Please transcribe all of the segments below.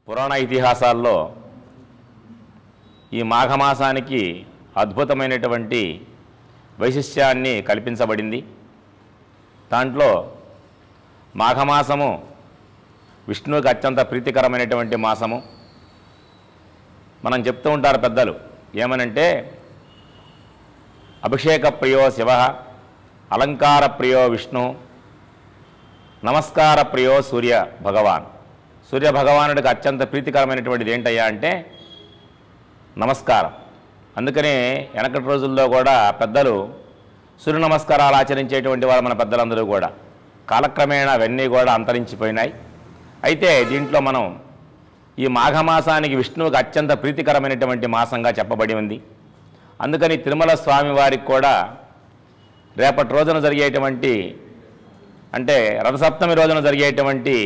పురాణ ఇతిహాసాల్లో ఈ మాఘమాసానికి అద్భుతమైనటువంటి వైశిష్ట్యాన్ని కల్పించబడింది. దాంట్లో మాఘమాసము విష్ణువుకి అత్యంత ప్రీతికరమైనటువంటి మాసము. మనం చెప్తూ ఉంటారు పెద్దలు ఏమనంటే, అభిషేక ప్రియో శివ, అలంకార ప్రియో విష్ణు, నమస్కార ప్రియో సూర్య భగవాన్. సూర్య భగవానుడికి అత్యంత ప్రీతికరమైనటువంటిది ఏంటయ్యా అంటే నమస్కారం. అందుకనే వెనకటి రోజుల్లో కూడా పెద్దలు సూర్య నమస్కారాలు ఆచరించేటువంటి వాళ్ళు మన పెద్దలందరూ కూడా. కాలక్రమేణా అవన్నీ కూడా అంతరించిపోయినాయి. అయితే దీంట్లో మనం ఈ మాఘమాసానికి విష్ణువుకి అత్యంత ప్రీతికరమైనటువంటి మాసంగా చెప్పబడి ఉంది. అందుకని తిరుమల స్వామి వారికి కూడా రేపటి రోజున జరిగేటువంటి అంటే రథసప్తమి రోజున జరిగేటువంటి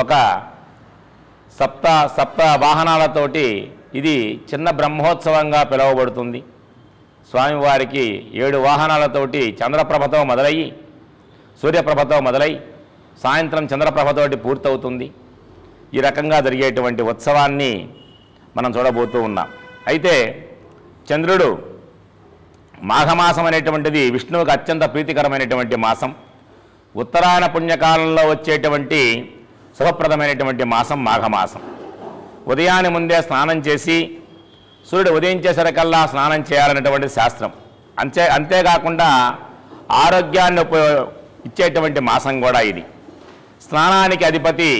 ఒక సప్త వాహనాలతోటి ఇది చిన్న బ్రహ్మోత్సవంగా పిలువబడుతుంది. స్వామివారికి 7 వాహనాలతోటి చంద్రప్రభతో మొదలయ్యి సూర్యప్రభతో మొదలై సాయంత్రం చంద్రప్రభతోటి పూర్తవుతుంది. ఈ రకంగా జరిగేటువంటి ఉత్సవాన్ని మనం చూడబోతూ ఉన్నాం. అయితే చంద్రుడు మాఘమాసం అనేటువంటిది విష్ణువుకి అత్యంత ప్రీతికరమైనటువంటి మాసం. ఉత్తరాయణ పుణ్యకాలంలో వచ్చేటువంటి శుభప్రదమైనటువంటి మాసం మాఘమాసం. ఉదయాన్ని ముందే స్నానం చేసి సూర్యుడు ఉదయించేసరికల్లా స్నానం చేయాలనేటువంటి శాస్త్రం. అంతేకాకుండా ఆరోగ్యాన్ని ఇచ్చేటువంటి మాసం కూడా ఇది. స్నానానికి అధిపతి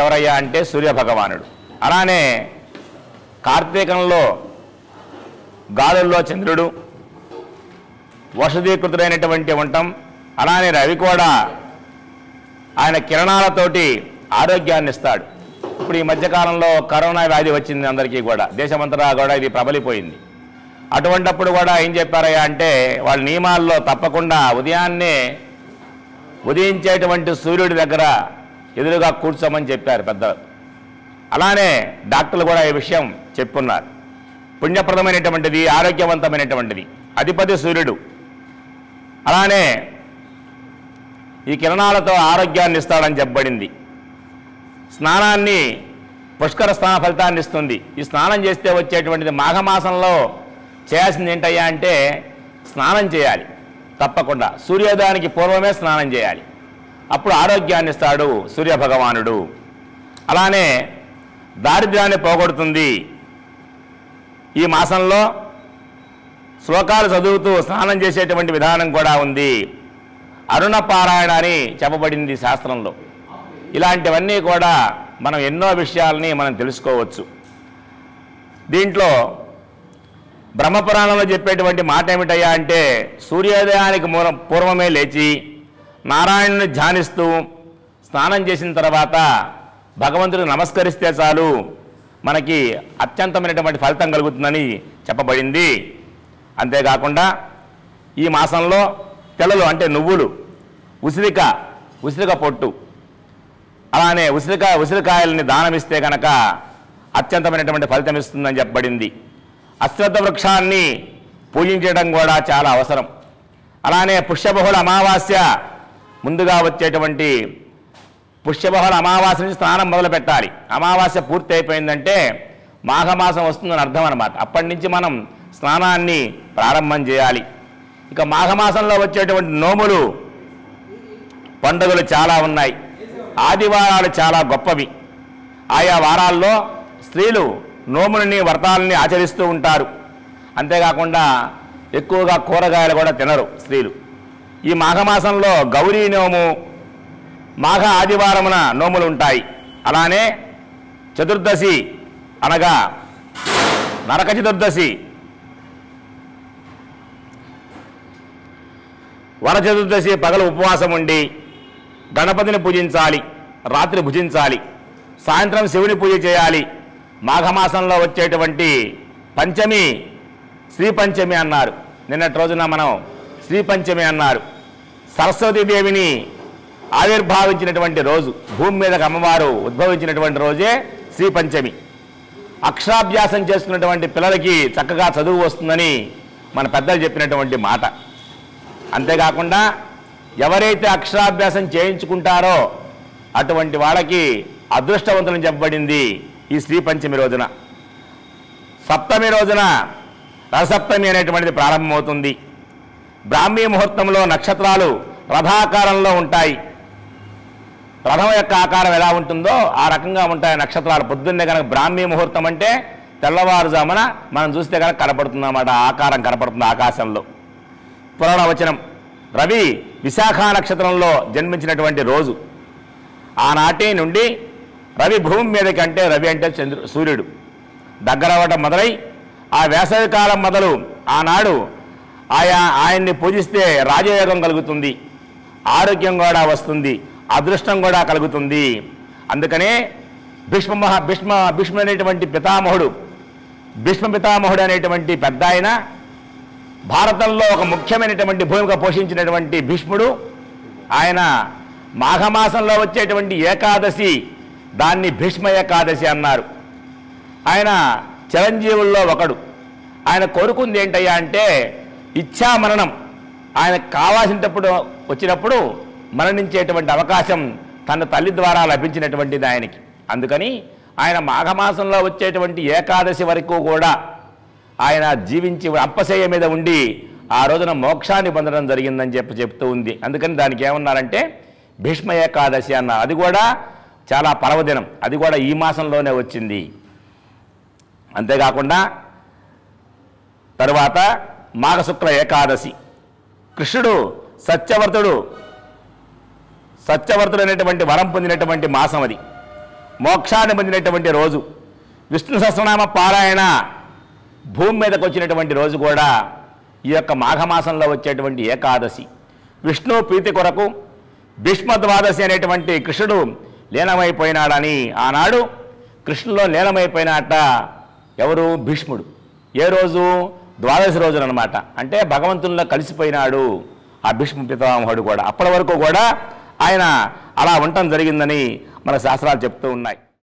ఎవరయ్యా అంటే సూర్యభగవానుడు. అలానే కార్తీకంలో గాలుల్లో చంద్రుడు, వసదీకృతుడైనటువంటి ఉండటం, అలానే రవి కూడా ఆయన కిరణాలతోటి ఆరోగ్యాన్ని ఇస్తాడు. ఇప్పుడు ఈ మధ్యకాలంలో కరోనా వ్యాధి వచ్చింది అందరికీ కూడా, దేశమంతటా కూడా ఇది ప్రబలిపోయింది. అటువంటప్పుడు కూడా ఏం చెప్పారయ్యా అంటే వాళ్ళ నియమాల్లో తప్పకుండా ఉదయాన్నే ఉదయించేటువంటి సూర్యుడి దగ్గర ఎదురుగా కూర్చోమని చెప్పారు పెద్దలు. అలానే డాక్టర్లు కూడా ఈ విషయం చెప్పున్నారు. పుణ్యప్రదమైనటువంటిది, ఆరోగ్యవంతమైనటువంటిది అధిపతి సూర్యుడు. అలానే ఈ కిరణాలతో ఆరోగ్యాన్ని ఇస్తాడని చెప్పబడింది. స్నానాన్ని పుష్కర స్నాన ఫలితాన్ని ఇస్తుంది. ఈ స్నానం చేస్తే వచ్చేటువంటిది మాఘమాసంలో చేయాల్సింది ఏంటయ్యా అంటే స్నానం చేయాలి తప్పకుండా. సూర్యోదయానికి పూర్వమే స్నానం చేయాలి. అప్పుడు ఆరోగ్యాన్ని ఇస్తాడు సూర్యభగవానుడు. అలానే దారిద్ర్యాన్ని పోగొడుతుంది. ఈ మాసంలో శ్లోకాలు చదువుతూ స్నానం చేసేటువంటి విధానం కూడా ఉంది. అరుణ పారాయణ అని చెప్పబడింది శాస్త్రంలో. ఇలాంటివన్నీ కూడా మనం ఎన్నో విషయాలని మనం తెలుసుకోవచ్చు. దీంట్లో బ్రహ్మపురాణంలో చెప్పేటువంటి మాట ఏమిటయ్యా అంటే సూర్యోదయానికి పూర్వమే లేచి నారాయణుని ధ్యానిస్తూ స్నానం చేసిన తర్వాత భగవంతుడికి నమస్కరిస్తే చాలు మనకి అత్యంతమైనటువంటి ఫలితం కలుగుతుందని చెప్పబడింది. అంతేకాకుండా ఈ మాసంలో తెల్లలు అంటే నువ్వులు, ఉసిరిక పొట్టు, అలానే ఉసిరికాయలని దానమిస్తే కనుక అత్యంతమైనటువంటి ఫలితం ఇస్తుందని చెప్పబడింది. అశ్వత్థ వృక్షాన్ని పూజించడం కూడా చాలా అవసరం. అలానే పుష్యబహుళ అమావాస్య ముందుగా వచ్చేటువంటి పుష్యబహుళ అమావాస్య నుంచి స్నానం మొదలు పెట్టాలి. అమావాస్య పూర్తి అయిపోయిందంటే మాఘమాసం వస్తుందని అర్థం అన్నమాట. అప్పటి నుంచి మనం స్నానాన్ని ప్రారంభం చేయాలి. ఇక మాఘమాసంలో వచ్చేటువంటి నోములు పండుగలు చాలా ఉన్నాయి. ఆదివారాలు చాలా గొప్పవి. ఆయా వారాల్లో స్త్రీలు నోములని వ్రతాలని ఆచరిస్తూ ఉంటారు. అంతేకాకుండా ఎక్కువగా కూరగాయలు కూడా తినరు స్త్రీలు. ఈ మాఘమాసంలో గౌరీ నోము, మాఘ ఆదివారమున నోములు ఉంటాయి. అలానే చతుర్దశి అనగా నరక చతుర్దశి, వర చతుర్దశి పగలు ఉపవాసం ఉండి గణపతిని పూజించాలి, రాత్రి భుజించాలి, సాయంత్రం శివుని పూజ చేయాలి. మాఘమాసంలో వచ్చేటువంటి పంచమి శ్రీ పంచమి అన్నారు. నిన్నటి రోజున మనం శ్రీ పంచమి అన్నారు. సరస్వతీదేవిని ఆవిర్భావించినటువంటి రోజు, భూమి మీదకి అమ్మవారు ఉద్భవించినటువంటి రోజే శ్రీ పంచమి. అక్షరాభ్యాసం చేసుకున్నటువంటి పిల్లలకి చక్కగా చదువు వస్తుందని మన పెద్దలు చెప్పినటువంటి మాట. అంతేకాకుండా ఎవరైతే అక్షరాభ్యాసం చేయించుకుంటారో అటువంటి వాళ్ళకి అదృష్టవంతులని చెప్పబడింది ఈ శ్రీ పంచమి రోజున. సప్తమి రోజున రథసప్తమి అనేటువంటిది ప్రారంభమవుతుంది. బ్రాహ్మీ ముహూర్తంలో నక్షత్రాలు రథాకారంలో ఉంటాయి. రథం యొక్క ఆకారం ఎలా ఉంటుందో ఆ రకంగా ఉంటాయి నక్షత్రాలు. పొద్దున్నే కనుక బ్రాహ్మీ ముహూర్తం అంటే తెల్లవారుజామున మనం చూస్తే కనుక కనపడుతుంది అన్నమాట, ఆకారం కనపడుతుంది ఆకాశంలో. పురాణ వచనం, రవి విశాఖ నక్షత్రంలో జన్మించినటువంటి రోజు. ఆనాటి నుండి రవి భూమి మీదకి, అంటే రవి అంటే సూర్యుడు దగ్గరవటం మొదలై ఆ వేసవి కాలం మొదలు ఆనాడు ఆయన్ని పూజిస్తే రాజయోగం కలుగుతుంది, ఆరోగ్యం కూడా వస్తుంది, అదృష్టం కూడా కలుగుతుంది. అందుకనే భీష్మ అనేటువంటి భీష్మ పితామహుడు అనేటువంటి పెద్ద ఆయన, భారతంలో ఒక ముఖ్యమైనటువంటి భూమిక పోషించినటువంటి భీష్ముడు, ఆయన మాఘమాసంలో వచ్చేటువంటి ఏకాదశి దాన్ని భీష్మ ఏకాదశి అన్నారు. ఆయన చిరంజీవుల్లో ఒకడు. ఆయన కోరుకుంది ఏంటయ్యా అంటే ఇచ్ఛా మరణం. ఆయనకు కావాల్సినప్పుడు వచ్చినప్పుడు మరణించేటువంటి అవకాశం తన తల్లి ద్వారా లభించినటువంటిది ఆయనకి. అందుకని ఆయన మాఘమాసంలో వచ్చేటువంటి ఏకాదశి వరకు కూడా ఆయన జీవించి అప్పశయ్య మీద ఉండి ఆ రోజున మోక్షాన్ని పొందడం జరిగిందని చెప్తూ ఉంది. అందుకని దానికి ఏమన్నారంటే భీష్మ ఏకాదశి అన్నారు. అది కూడా చాలా పర్వదినం, అది కూడా ఈ మాసంలోనే వచ్చింది. అంతేకాకుండా తరువాత మాఘశుక్ల ఏకాదశి, కృష్ణుడు సత్యవర్తుడు అనేటువంటి వరం పొందినటువంటి మాసం, అది మోక్షాన్ని పొందినటువంటి రోజు. విష్ణు సహస్రనామ పారాయణ భూమి మీదకి వచ్చినటువంటి రోజు కూడా ఈ యొక్క మాఘమాసంలో వచ్చేటువంటి ఏకాదశి. విష్ణు ప్రీతి కొరకు భీష్మ ద్వాదశి అనేటువంటి కృష్ణుడు లీనమైపోయినాడని ఆనాడు కృష్ణులో లీనమైపోయినట్ట ఎవరు? భీష్ముడు. ఏ రోజు? ద్వాదశి రోజున అనమాట. అంటే భగవంతుల్లో కలిసిపోయినాడు ఆ భీష్మ పితామహుడు కూడా. అప్పటి వరకు కూడా ఆయన అలా ఉండటం జరిగిందని మన శాస్త్రాలు చెప్తూ ఉన్నాయి.